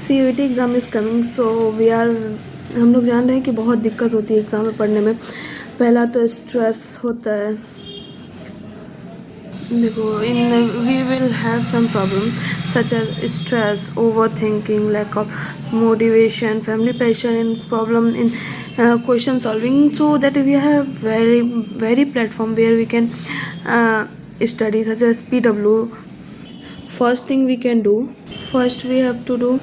CUET exam is coming, so we are हम लोग जान रहे हैं कि बहुत दिक्कत होती है एग्ज़ाम में पढ़ने में। पहला तो स्ट्रेस होता है। देखो, in we will have some problem such as stress, overthinking, lack of motivation, family pressure and problem in question solving, so that we have very platform where we can study such as PW. First thing we can do, first we have to do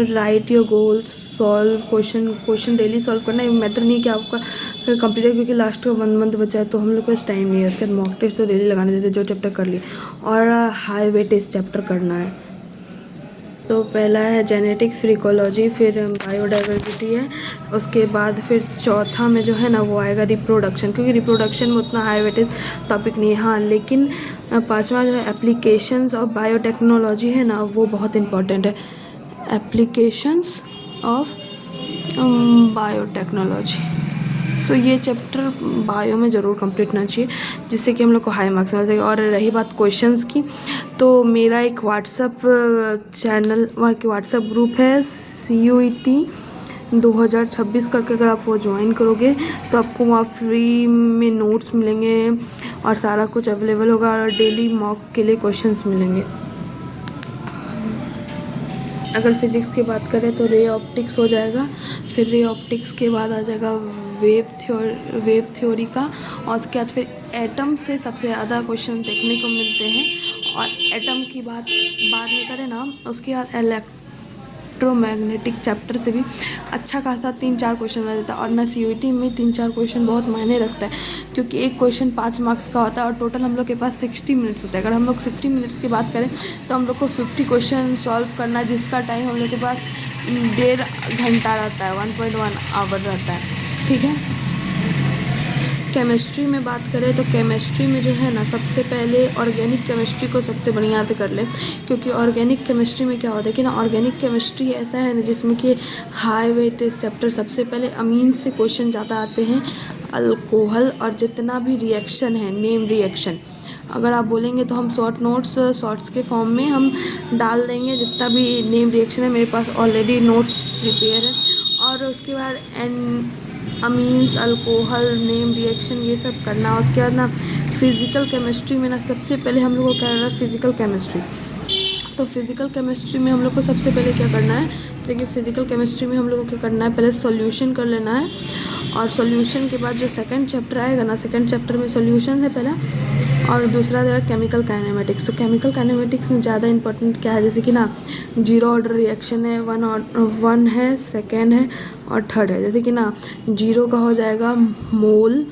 write your goals, solve question daily solve करना। ये matter नहीं कि आपका complete है, क्योंकि last का 1 month बचा है तो हम लोग के पास टाइम नहीं है। उसके बाद मॉक टेस्ट तो डेली लगाने देते, जो चैप्टर कर लिए, और हाई वेटेज चैप्टर करना है। तो पहला है जेनेटिक्स, फिर इकोलॉजी, फिर बायोडाइवर्सिटी है। उसके बाद फिर चौथा में जो है ना वो आएगा रिप्रोडक्शन, क्योंकि रिप्रोडक्शन में उतना हाई वेटेज टॉपिक नहीं है। हाँ, लेकिन पांचवा जो है एप्लीकेशंस ऑफ बायोटेक्नोलॉजी है ना, वो बहुत इंपॉर्टेंट है। एप्लीकेशंस ऑफ बायोटेक्नोलॉजी, सो ये चैप्टर बायो में ज़रूर कंप्लीट होना चाहिए, जिससे कि हम लोग को हाई मार्क्स मिल जाएगा। और रही बात क्वेश्चंस की, तो मेरा एक व्हाट्सअप चैनल, व्हाट्सअप ग्रुप है CUET 2026 करके, अगर आप वो ज्वाइन करोगे तो आपको वहाँ फ्री में नोट्स मिलेंगे और सारा कुछ अवेलेबल होगा, और डेली मॉक के लिए क्वेश्चंस मिलेंगे। अगर फिज़िक्स की बात करें तो रे ऑप्टिक्स हो जाएगा, फिर रे ऑप्टिक्स के बाद आ जाएगा वेव थ्योरी का, और उसके बाद फिर एटम से सबसे ज़्यादा क्वेश्चन देखने को मिलते हैं। और एटम की बात बाद में करें ना, उसके बाद इलेक्ट्रोमैग्नेटिक चैप्टर से भी अच्छा खासा 3-4 क्वेश्चन बना देता है। और ना CUET में 3-4 क्वेश्चन बहुत मायने रखता है, क्योंकि एक क्वेश्चन 5 मार्क्स का होता है, और टोटल हम लोग के पास 60 मिनट्स होता है। अगर हम लोग 60 मिनट्स की बात करें तो हम लोग को 50 क्वेश्चन सॉल्व करना है, जिसका टाइम हम लोग के पास 1.5 घंटा रहता है, 1.1 आवर रहता है। ठीक है। केमिस्ट्री में बात करें तो केमिस्ट्री में जो है ना, सबसे पहले ऑर्गेनिक केमिस्ट्री को सबसे बढ़िया से कर ले, क्योंकि ऑर्गेनिक केमिस्ट्री में क्या होता है कि ना, ऑर्गेनिक केमिस्ट्री ऐसा है ना जिसमें कि हाई वेटेज चैप्टर, सबसे पहले अमीन से क्वेश्चन ज़्यादा आते हैं, अल्कोहल, और जितना भी रिएक्शन है, नेम रिएक्शन, अगर आप बोलेंगे तो हम शॉर्ट्स के फॉर्म में हम डाल देंगे, जितना भी नेम रिएक्शन है मेरे पास ऑलरेडी नोट्स प्रिपेयर है। और उसके बाद अमीन्स, अल्कोहल, नेम रिएक्शन, ये सब करना। उसके बाद ना फिज़िकल केमिस्ट्री में ना सबसे पहले हम लोग को करना है फिज़िकल केमिस्ट्री। तो फिज़िकल केमिस्ट्री में हम लोग को सबसे पहले क्या करना है, देखिए फिज़िकल केमिस्ट्री में हम लोग को क्या करना है, पहले सॉल्यूशन कर लेना है, और सॉल्यूशन के बाद जो सेकंड चैप्टर आएगा ना, सेकंड चैप्टर में सॉल्यूशन है पहला, और दूसरा जो है केमिकल काइनेमेटिक्स। तो केमिकल काइनेमेटिक्स में ज़्यादा इंपॉर्टेंट क्या है, जैसे कि ना जीरो ऑर्डर रिएक्शन है, वन है, सेकेंड है और थर्ड है। जैसे कि ना जीरो का हो जाएगा मोल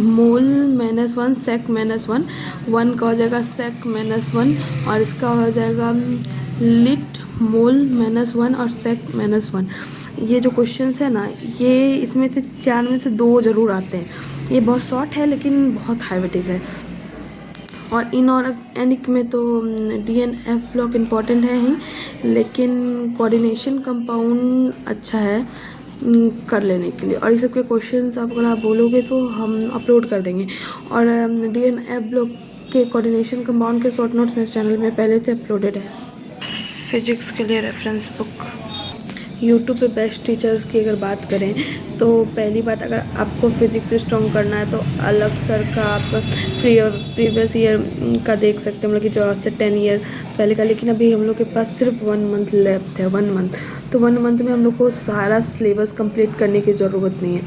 -1 सेक -1, वन का हो जाएगा सेक -1, और इसका हो जाएगा लिट मोल -1 और सेक -1। ये जो क्वेश्चंस है ना, ये इसमें से 4 में से 2 ज़रूर आते हैं। ये बहुत शॉर्ट है लेकिन बहुत हाई वेटेज है। और इनऑर्गेनिक में तो DNF ब्लॉक इम्पॉर्टेंट है ही, लेकिन कोऑर्डिनेशन कंपाउंड अच्छा है कर लेने के लिए। और ये सब के क्वेश्चंस अगर आप बोलोगे तो हम अपलोड कर देंगे। और DNF ब्लॉक के कोऑर्डिनेशन कंपाउंड के शॉर्ट नोट्स मेरे चैनल में पहले से अपलोडेड है। फिजिक्स के लिए रेफरेंस बुक, यूट्यूब पे बेस्ट टीचर्स की अगर बात करें तो पहली बात, अगर आपको फिज़िक्स स्ट्रॉन्ग करना है तो अलग सर का आप प्रीवियस ईयर का देख सकते हैं, मतलब कि जो आज से 10 ईयर पहले का। लेकिन अभी हम लोग के पास सिर्फ 1 मंथ लेफ्ट है, 1 मंथ। तो 1 मंथ में हम लोग को सारा सिलेबस कंप्लीट करने की ज़रूरत नहीं है।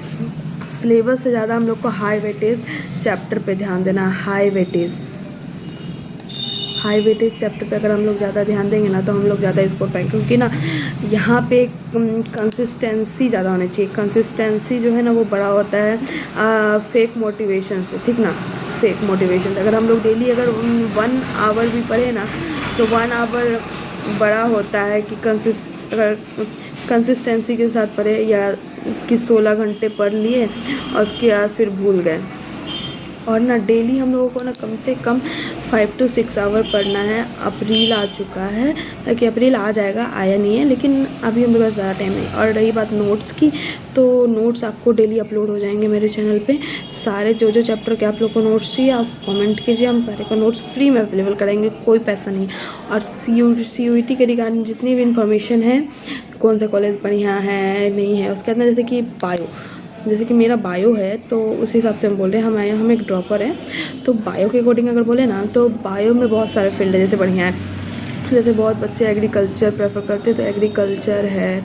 सिलेबस से ज़्यादा हम लोग को हाई वेटेज चैप्टर पे ध्यान देना है। हाई वेटेज चैप्टर पे अगर हम लोग ज़्यादा ध्यान देंगे ना, तो हम लोग ज़्यादा स्कोर पाएंगे, क्योंकि ना यहाँ पे कंसिस्टेंसी ज़्यादा होनी चाहिए। कंसिस्टेंसी जो है ना वो बड़ा होता है फेक मोटिवेशन से, ठीक ना, फेक मोटिवेशन। अगर हम लोग डेली अगर 1 आवर भी पढ़े ना, तो 1 आवर बड़ा होता है कि अगर कंसिस्टेंसी के साथ पढ़े, या कि 16 घंटे पढ़ लिए और उसके बाद फिर भूल गए। और ना डेली हम लोगों को ना कम से कम 5 to 6 आवर पढ़ना है। अप्रैल आ चुका है, ताकि अप्रैल आ जाएगा, आया नहीं है, लेकिन अभी हम लोग ज़्यादा टाइम नहीं। और रही बात नोट्स की, तो नोट्स आपको डेली अपलोड हो जाएंगे मेरे चैनल पे। सारे जो चैप्टर के आप लोग को नोट्स चाहिए आप कमेंट कीजिए, हम सारे का नोट्स फ्री में अवेलेबल करेंगे, कोई पैसा नहीं। और CUET के रिगार्डिंग जितनी भी इन्फॉर्मेशन है, कौन सा कॉलेज बढ़िया है नहीं है, उसके अंदर जैसे कि बायो, जैसे कि मेरा बायो है तो उस हिसाब से हम बोल रहे हैं। हम एक ड्रॉपर है, तो बायो के अकॉर्डिंग अगर बोले ना, तो बायो में बहुत सारे फील्ड है जैसे बढ़िया है। जैसे बहुत बच्चे एग्रीकल्चर प्रेफर करते हैं, तो एग्रीकल्चर है,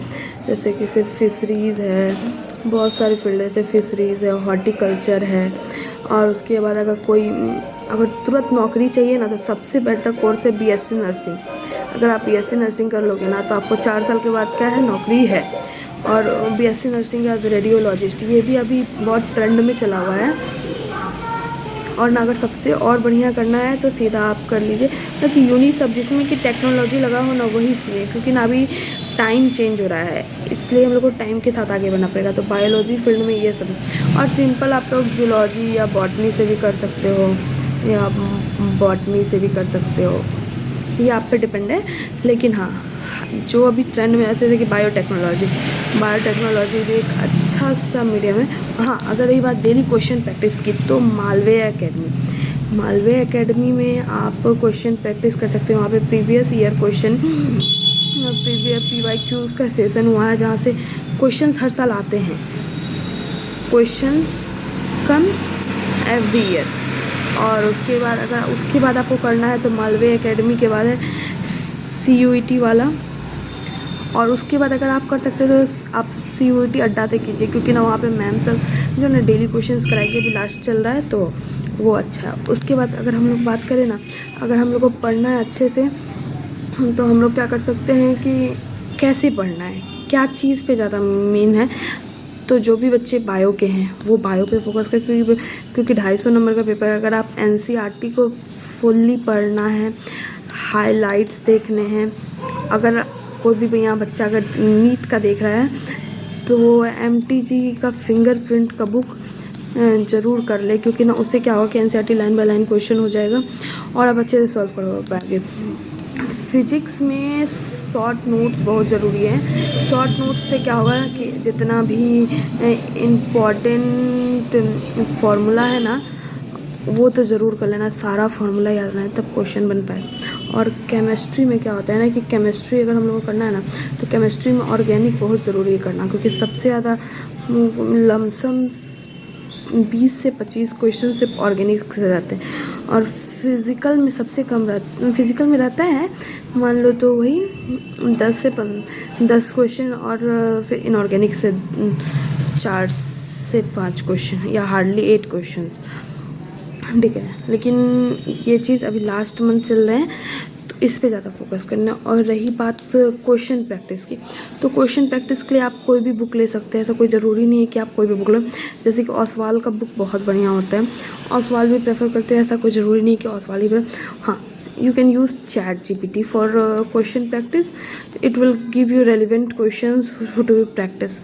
जैसे कि फिर फिशरीज़ है, बहुत सारे फील्ड है, जैसे फिशरीज़ है, हॉर्टिकल्चर है। और उसके बाद अगर तुरंत नौकरी चाहिए ना, तो सबसे बेटर कोर्स है BSc नर्सिंग। अगर आप BSc नर्सिंग कर लोगे ना, तो आपको 4 साल के बाद क्या है, नौकरी है। और BSc नर्सिंग एज रेडियोलॉजिस्ट, ये भी अभी बहुत ट्रेंड में चला हुआ है। और ना अगर सबसे और बढ़िया करना है तो सीधा आप कर लीजिए, क्योंकि यूनी सब जिसमें कि टेक्नोलॉजी लगा हो ना, वही चाहिए, क्योंकि ना अभी टाइम चेंज हो रहा है, इसलिए हम लोग को टाइम के साथ आगे बढ़ना पड़ेगा। तो बायोलॉजी फील्ड में ये सब है। और सिंपल आप लोग जूलॉजी या बॉटनी से भी कर सकते हो, या बॉटनी से भी कर सकते हो, ये आप पे डिपेंड है। लेकिन हाँ, जो अभी ट्रेंड में आते थे कि बायोटेक्नोलॉजी भी एक अच्छा सा मीडियम है। हाँ, अगर रही बात डेली क्वेश्चन प्रैक्टिस की, तो मालवीय एकेडमी में आप क्वेश्चन प्रैक्टिस कर सकते हो। वहाँ पे प्रीवियस ईयर क्वेश्चन, PYQs का सेशन हुआ है, जहाँ से क्वेश्चंस हर साल आते हैं, क्वेश्चंस कम एवरी ईयर। और उसके बाद आपको करना है, तो मालवीय एकेडमी के बाद है CUET वाला। और उसके बाद अगर आप कर सकते हो तो आप CUET अड्डा से कीजिए, क्योंकि ना वहाँ पे मैम सब जो ना डेली क्वेश्चंस कराएंगे, अभी लास्ट चल रहा है, तो वो अच्छा है। उसके बाद अगर हम लोग बात करें ना, अगर हम लोग को पढ़ना है अच्छे से, तो हम लोग क्या कर सकते हैं कि कैसे पढ़ना है, क्या चीज़ पे ज़्यादा मेन है। तो जो भी बच्चे बायो के हैं वो बायो पे फोकस करें, क्योंकि 250 नंबर का पेपर है। अगर आप NCERT को फुल्ली पढ़ना है, हाइलाइट्स देखने हैं, अगर कोई भी भैया बच्चा अगर नीट का देख रहा है, तो वो MTG का फिंगरप्रिंट का बुक ज़रूर कर ले, क्योंकि ना उससे क्या होगा कि NCERT line by line question हो जाएगा और आप अच्छे से सॉल्व कर पाएंगे। फिजिक्स में शॉर्ट नोट्स बहुत ज़रूरी है। शॉर्ट नोट्स से क्या होगा कि जितना भी इम्पॉर्टेंट फार्मूला है ना, वो तो ज़रूर कर लेना, सारा फार्मूला याद रहना है, तब क्वेश्चन बन पाए। और केमिस्ट्री में क्या होता है ना, कि केमिस्ट्री अगर हम लोग को करना है ना, तो केमिस्ट्री में ऑर्गेनिक बहुत ज़रूरी है करना, क्योंकि सबसे ज़्यादा लमसम 20 से 25 क्वेश्चन सिर्फ ऑर्गेनिक से रहते हैं। और फिज़िकल में सबसे कम फिज़िकल में रहता है, मान लो तो वही 10 क्वेश्चन, और फिर इनऑर्गेनिक से 4 से 5 क्वेश्चन, या हार्डली 8 क्वेश्चन, ठीक है। लेकिन ये चीज़ अभी लास्ट मंथ चल रहे हैं, तो इस पे ज़्यादा फोकस करना। और रही बात क्वेश्चन प्रैक्टिस की, तो क्वेश्चन प्रैक्टिस के लिए आप कोई भी बुक ले सकते हैं, ऐसा कोई ज़रूरी नहीं है कि आप कोई भी बुक लो। जैसे कि ओसवाल का बुक बहुत बढ़िया होता है, ओसवाल भी प्रेफर करते हैं, ऐसा कोई ज़रूरी नहीं कि ओसवाल ही। हाँ, you can use ChatGPT for question practice. It will give you relevant questions to practice.